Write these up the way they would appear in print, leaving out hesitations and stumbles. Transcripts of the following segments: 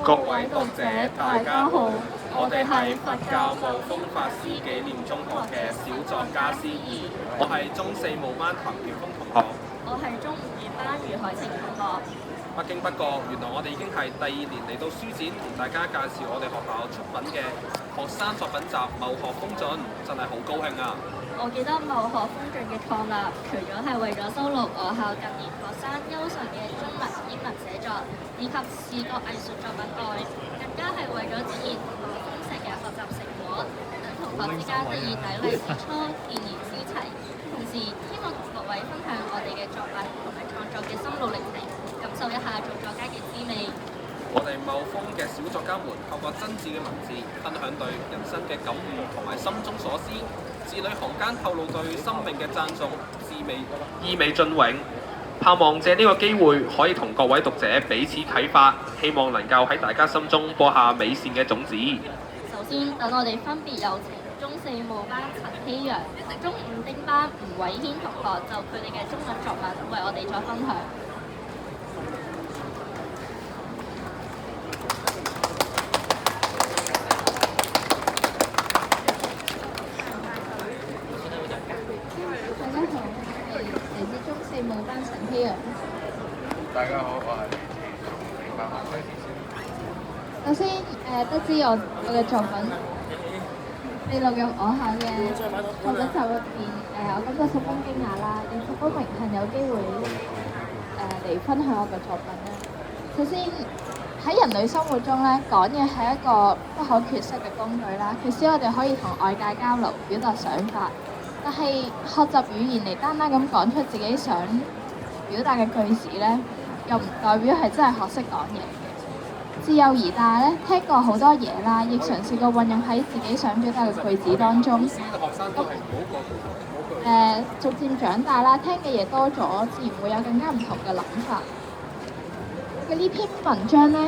各位讀者，大家好，我哋係佛教部風法師紀念中學嘅小作家思怡，我係中四務班譚曉峰同學，我係中五班余海晴同學。不經不覺，原來我哋已經係第2年嚟到書展，同大家介紹我哋學校出品嘅學生作品集《謀學風進》，真係好高興啊！我記得謀學風進嘅創立，除咗係為咗收錄我校近年學生優秀嘅中文、英文寫作以及視覺藝術作品外，更加係為咗展現同學豐碩嘅學習成果，等同學之間得以砥礪之初，見賢思齊。同時，希望同各位分享我哋嘅作品同埋創作嘅心路歷程，感受一下做作家嘅滋味。我哋謀風嘅小作家們透過真摯嘅文字，分享對人生嘅感悟同埋心中所思，字裏行間透露對生命嘅讚頌，意味盡永。盼望借呢個機會可以同各位讀者彼此啟發，希望能夠喺大家心中播下美善嘅種子。首先，等我哋分別有請中四務班陳希陽、中五丁班吳偉軒同學就佢哋嘅中文作品為我哋作分享。大家好，我係中班學生。首先，得知我嘅作品被錄入我校嘅作品集入邊，我感到十分驚訝啦，亦十分榮幸有機會嚟分享我嘅作品啦。首先喺人類生活中咧，講嘢係一個不可缺失嘅工具啦，佢使我哋可以同外界交流、表達想法。但係學習語言嚟單單咁講出自己想表達嘅句子咧，又唔代表係真係學識講嘢嘅。自幼而大咧，聽過好多嘢啦，亦嘗試過運用喺自己想表達嘅句子當中。逐漸長大啦，聽嘅嘢多咗，自然會有更加唔同嘅諗法。嘅呢篇文章咧，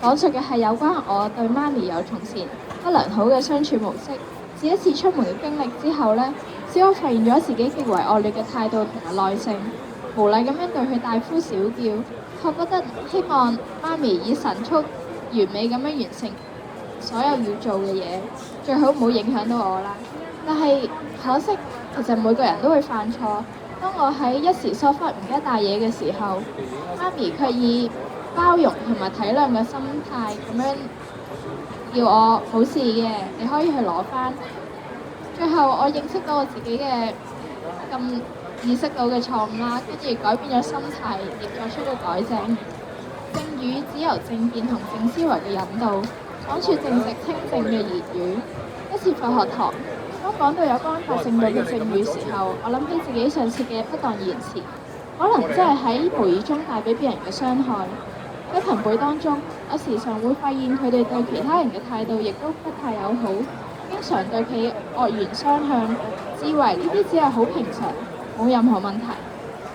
講述嘅係有關我對媽咪有從前不良好嘅相處模式。自一次出門嘅經歷之後咧，使我發現咗自己極為惡劣嘅態度同埋耐性，無禮咁樣對佢大呼小叫，覺得希望媽咪以神速完美咁樣完成所有要做嘅嘢，最好唔好影響到我啦。但係可惜，其實每個人都會犯錯。當我喺一時疏忽唔記得帶嘢嘅時候，媽咪卻以包容同埋體諒嘅心態咁樣叫我冇事嘅，你可以去攞返。最後我認識到我自己嘅意識到嘅錯誤啦，跟住改變咗心態，亦作出咗改正。正語只由正見同正思維嘅引導，講出正直清正嘅言語。一次佛學堂，當講到有關法性道嘅正語時候，我諗起自己上次嘅不當言辭，可能真係喺無意中帶俾別人嘅傷害。喺朋輩當中，我時常會發現佢哋對其他人嘅態度亦都不太友好，經常對佢惡言相向，自以為呢啲只係好平常，冇任何問題。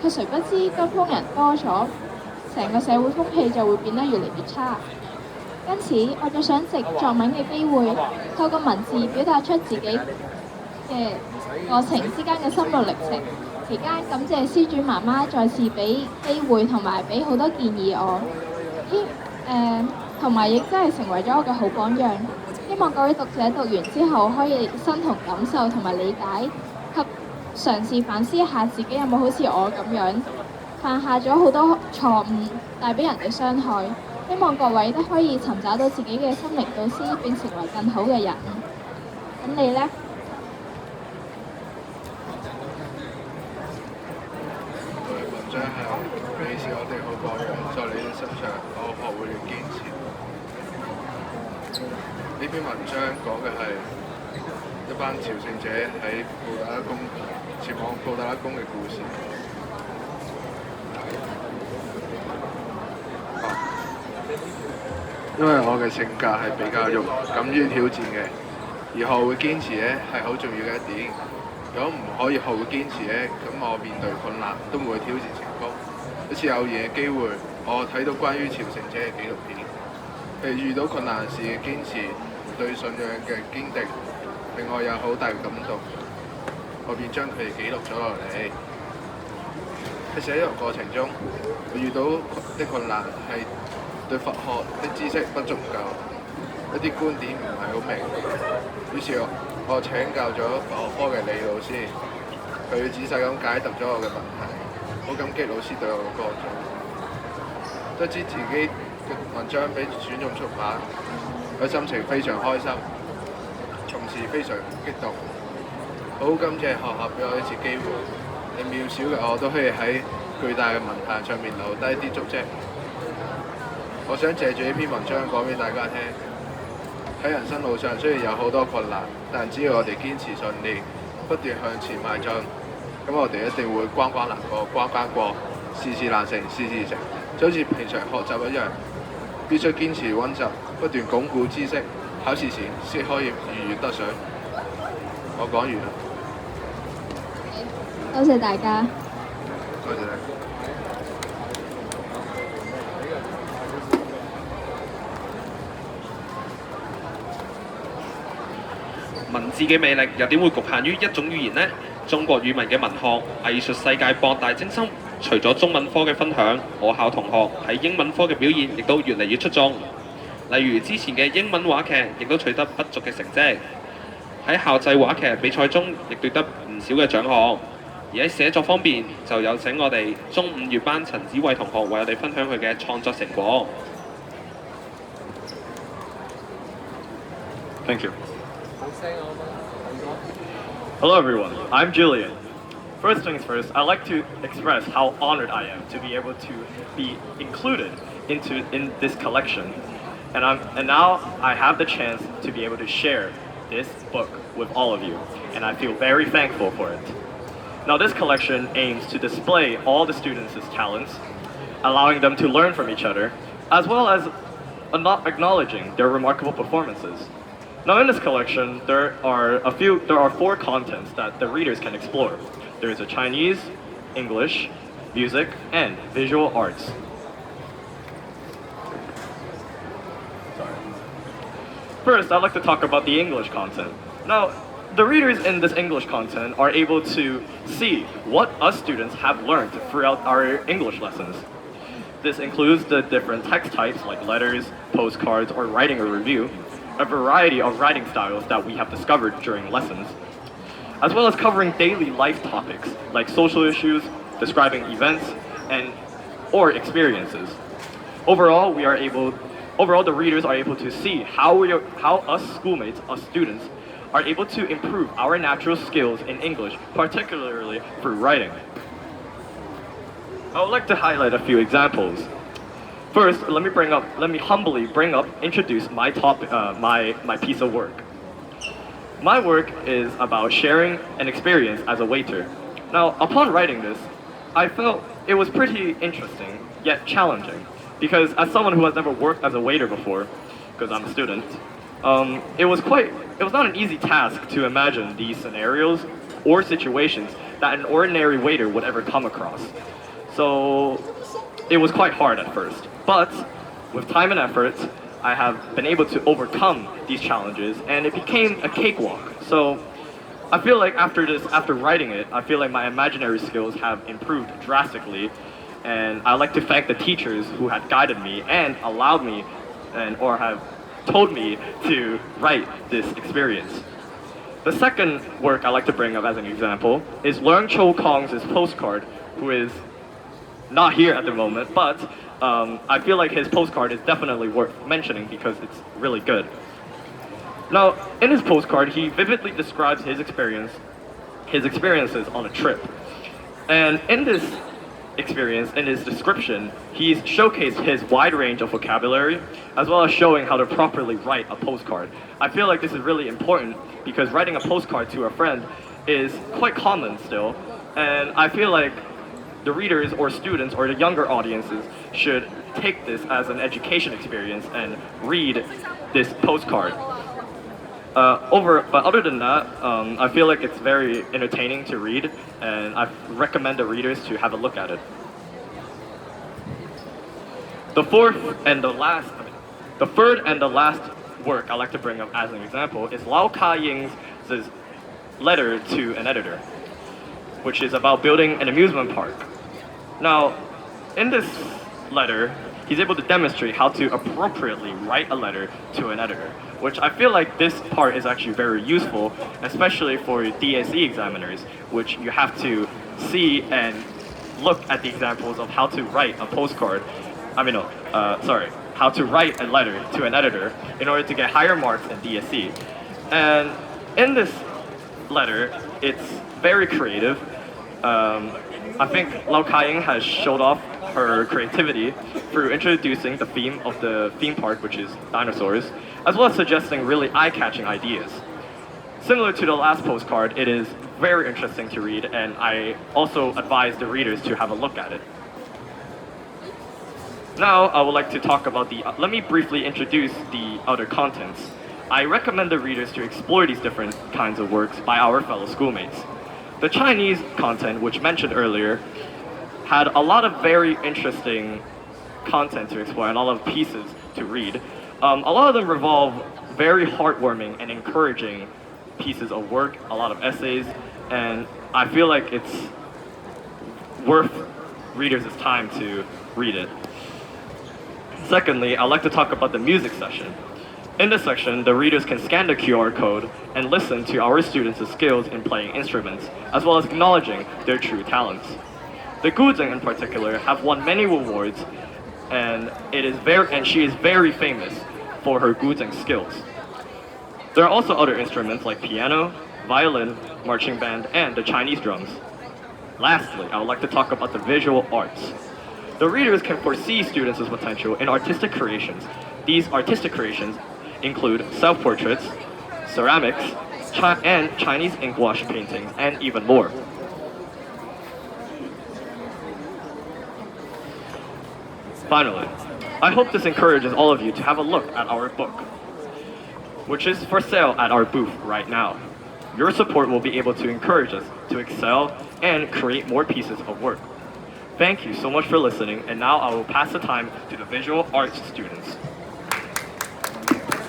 佢誰不知跟風人多咗，成個社會風氣就會變得越嚟越差。因此，我就想藉作文嘅機會，透過文字表達出自己嘅過程之間嘅心路歷程。期間感謝施主媽媽再次俾機會同埋俾好多建議我，同埋亦真係成為咗我嘅好榜樣。希望各位讀者讀完之後可以身同感受同埋理解，及嘗試反思一下自己有冇好似我咁樣犯下咗好多錯誤，帶俾人哋傷害。希望各位都可以尋找到自己嘅心靈導師，並成為更好嘅人。咁你呢？文章係你是我哋好榜樣，在你的身上，我學會了堅持。呢篇文章講嘅係一班朝聖者喺布達拉宮前往布達拉宮嘅故事。因為我嘅性格係比較敢於挑戰嘅，而學會堅持咧係好重要嘅一點。如果唔可以學會堅持咧，咁我面對困難都唔會挑戰成功。一次偶然嘅機會，我睇到關於朝聖者嘅紀錄片，佢哋遇到困難時嘅堅持，對信仰嘅堅定，令我有好大嘅感動。我便將佢哋記錄咗落嚟。喺寫作過程中，我遇到的困難係對佛學的知識不足夠，一啲觀點唔係好明。於是我請教咗佛學科嘅李老師，佢仔細咁解答咗我嘅問題，好感激老師對我嘅幫助。得知自己嘅文章被選中出版，我心情非常開心，同時非常激動。好感謝學校俾我一次機會，令渺小嘅我都可以喺巨大嘅文壇上面留低啲足跡。我想借住呢篇文章講俾大家聽，喺人生路上雖然有好多困難，但只要我哋堅持信念，不斷向前邁進，咁我哋一定會關關難過關關過，事事難成事事成。就好似平常學習一樣，必須堅持溫習，不斷鞏固知識，考試時先可以如願得獎。我講完啦。多謝大家。多謝你。文字嘅魅力又點會局限於一種語言呢？中國語文嘅文學藝術世界博大精深，除咗中文科嘅分享，我校同學喺英文科嘅表現亦都越嚟越出眾。例如之前嘅英文話劇亦都取得不俗嘅成績，喺校際話劇比賽中亦奪得唔少嘅獎項。而喺寫作方面，就有請我哋中5月班陳子慧同學為我哋分享佢嘅創作成果。Thank you. Hello everyone, I'm Julian. First things first, I'd like to express how honored I am to be able to be included in this collection. And now I have the chance to be able to share this book with all of you, and I feel very thankful for it. Now this collection aims to display all the students' talents, allowing them to learn from each other, as well as acknowledging their remarkable performances. Now in this collection, there are 4 contents that the readers can explore. There is a Chinese, English, music, and visual arts. First, I'd like to talk about the English content. Now, the readers in this English content are able to see what us students have learned throughout our English lessons. This includes the different text types like letters, postcards, or writing a review, a variety of writing styles that we have discovered during lessons, as well as covering daily life topics like social issues, describing events, or experiences. Overall, the readers are able to see how us schoolmates, us students, are able to improve our natural skills in English, particularly through writing. I would like to highlight a few examples. First, let me humbly introduce my topic, my piece of work. My work is about sharing an experience as a waiter. Now, upon writing this, I felt it was pretty interesting, yet challenging, because as someone who has never worked as a waiter before, because I'm a student, it was not an easy task to imagine these scenarios or situations that an ordinary waiter would ever come across. So it was quite hard at first, but with time and effort, I have been able to overcome these challenges, and it became a cakewalk. So I feel like after writing it, I feel like my imaginary skills have improved drastically, and I'd like to thank the teachers who had guided me and allowed me or have told me to write this experience. The second work I'd like to bring up as an example is Leung Cho Kong's postcard, who is not here at the moment, but I feel like his postcard is definitely worth mentioning because it's really good. Now, in his postcard, he vividly describes his experiences on a trip. And in this experience, in his description, he's showcased his wide range of vocabulary, as well as showing how to properly write a postcard. I feel like this is really important because writing a postcard to a friend is quite common still, and I feel like the readers or students or the younger audiences should take this as an education experience and read this postcard. But other than that, I feel like it's very entertaining to read, and I recommend the readers to have a look at it. The third and the last work I'd like to bring up as an example is Lau Ka-ying's letter to an editor, which is about building an amusement park. Now, in this letter, he's able to demonstrate how to appropriately write a letter to an editor, which I feel like this part is actually very useful, especially for DSE examiners, which you have to see and look at the examples of how to write a postcard. How to write a letter to an editor in order to get higher marks in DSE. And in this letter, it's very creative. I think Lau Kai-ying has showed off her creativity through introducing the theme of the theme park, which is dinosaurs, as well as suggesting really eye-catching ideas. Similar to the last postcard, it is very interesting to read, and I also advise the readers to have a look at it. Now, I would like to talk about let me briefly introduce the other contents. I recommend the readers to explore these different kinds of works by our fellow schoolmates. The Chinese content, which mentioned earlier, had a lot of very interesting content to explore and a lot of pieces to read. A lot of them revolve very heartwarming and encouraging pieces of work, a lot of essays, and I feel like it's worth readers' time to read it. Secondly, I'd like to talk about the music section. In this section, the readers can scan the QR code and listen to our students' skills in playing instruments, as well as acknowledging their true talents. The Guzheng in particular have won many awards, and she is very famous for her Guzheng skills. There are also other instruments like piano, violin, marching band, and the Chinese drums. Lastly, I would like to talk about the visual arts. The readers can foresee students' potential in artistic creations. These artistic creations include self-portraits, ceramics, and Chinese ink wash paintings, and even more. Finally, I hope this encourages all of you to have a look at our book, which is for sale at our booth right now. Your support will be able to encourage us to excel and create more pieces of work. Thank you so much for listening, and now I will pass the time to the visual arts students.